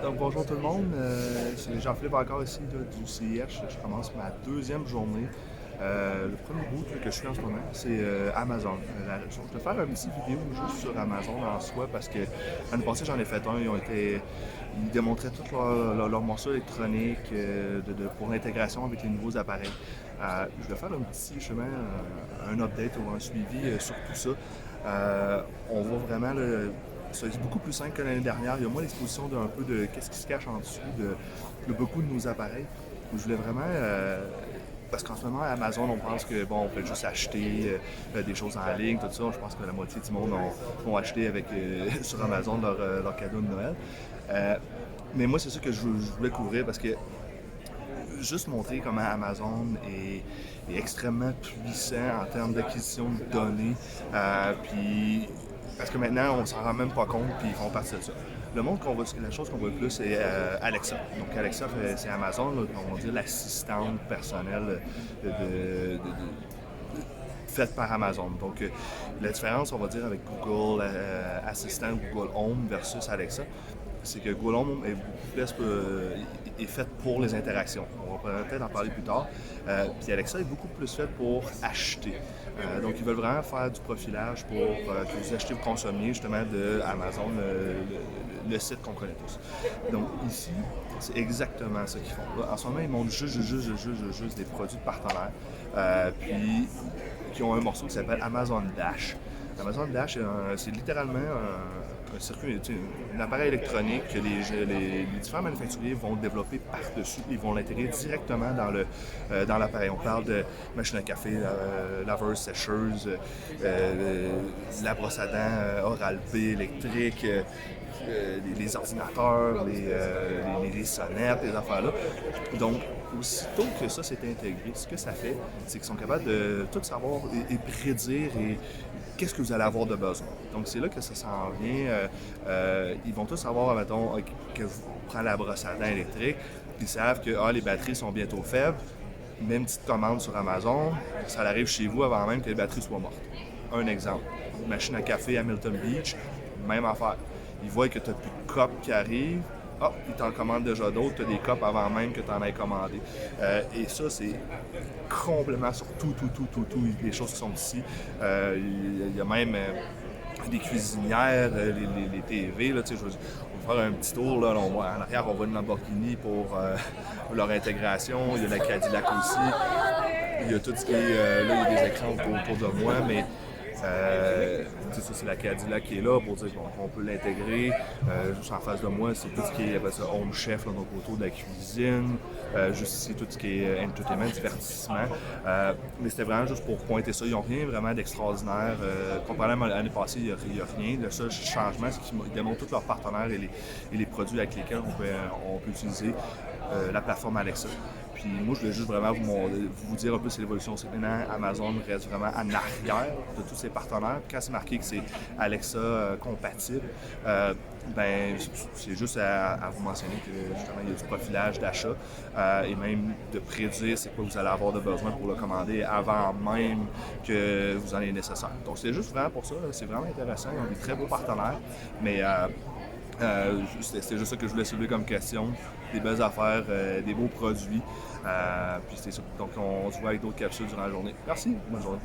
Donc bonjour tout le monde, c'est Jean-Philippe encore ici là, du CIH. Je commence ma deuxième journée. Le premier bout que je suis en ce moment, c'est Amazon. Je vais faire une petite vidéo juste sur Amazon en soi parce que l'année passée j'en ai fait un. Ils démontraient tous leurs morceaux électroniques pour l'intégration avec les nouveaux appareils. Je vais faire un petit chemin, un update ou un suivi sur tout ça. On voit vraiment c'est beaucoup plus simple que l'année dernière. Il y a moins l'exposition d'un peu de qu'est-ce qui se cache en dessous de beaucoup de nos appareils. Je voulais vraiment. Parce qu'en ce moment, à Amazon, on pense que bon, on peut juste acheter des choses en ligne, tout ça. Je pense que la moitié du monde ont acheté sur Amazon leur cadeau de Noël. Mais moi, c'est ça que je voulais couvrir parce que juste montrer comment Amazon est extrêmement puissant en termes d'acquisition de données. Puis parce que maintenant, on s'en rend même pas compte, puis ils font partie de ça. La chose qu'on voit le plus, c'est Alexa. Donc Alexa, c'est Amazon, là, on va dire l'assistante personnelle faite par Amazon. Donc la différence, on va dire, avec Google Assistant, Google Home versus Alexa, c'est que Google Home est beaucoup plus est faite pour les interactions. On va peut-être en parler plus tard. Puis Alexa est beaucoup plus faite pour acheter. Donc ils veulent vraiment faire du profilage pour que vous achetez, vous consommiez justement de Amazon, le site qu'on connaît tous. Donc ici, c'est exactement ce qu'ils font. Là, en ce moment, ils montrent juste des produits de partenaires. Puis qui ont un morceau qui s'appelle Amazon Dash. Amazon Dash, c'est littéralement un circuit, un appareil électronique que les différents manufacturiers vont développer par-dessus. Ils vont l'intégrer directement dans l'appareil. On parle de machine à café, laveuse, sécheuse, la brosse à dents Oral-B électrique, les ordinateurs, les sonnettes, les affaires-là. Donc, aussitôt que ça s'est intégré, ce que ça fait, c'est qu'ils sont capables de tout savoir et prédire qu'est-ce que vous allez avoir de besoin. Donc, c'est là que ça s'en vient. Ils vont tous savoir, mettons, que vous prenez la brosse à dents électrique. Ils savent que les batteries sont bientôt faibles. Même petite commande sur Amazon, ça arrive chez vous avant même que les batteries soient mortes. Un exemple. Une machine à café à Milton Beach, même affaire. Ils voient que tu n'as plus de copes qui arrivent. Ils t'en commandent déjà d'autres, tu as des copes avant même que tu en aies commandé. Et ça, c'est complètement sur tout, les choses qui sont ici. Il y a même des cuisinières, les TV, là, on va faire un petit tour, là, en arrière, on voit une Lamborghini pour leur intégration. Il y a la Cadillac aussi. Il y a tout ce qui est... là, il y a des écrans autour de moi, mais... ça, c'est la Cadillac qui est là pour dire qu'on peut l'intégrer. Juste en face de moi, c'est tout ce qui est ça, Home Chef, là, donc autour de la cuisine. Juste ici, tout ce qui est entertainment, divertissement. Mais c'était vraiment juste pour pointer ça. Ils n'ont rien vraiment d'extraordinaire. Comparément à l'année passée, il n'y a rien. Le seul changement, c'est qu'ils démontrent tous leurs partenaires et les produits avec lesquels on peut utiliser la plateforme Alexa. Puis moi, je voulais juste vraiment vous dire un peu c'est l'évolution. C'est que maintenant, Amazon reste vraiment en arrière de tous ses partenaires. Puis quand c'est marqué que c'est Alexa compatible, c'est juste à vous mentionner que justement, il y a du profilage d'achat et même de prédire c'est quoi vous allez avoir de besoin pour le commander avant même que vous en ayez nécessaire. Donc c'est juste vraiment pour ça. C'est vraiment intéressant. Ils ont des très beaux partenaires. Mais c'était juste ça que je voulais soulever comme question. Des belles affaires, des beaux produits. Puis c'est ça. Donc on se voit avec d'autres capsules durant la journée. Merci, bonne journée.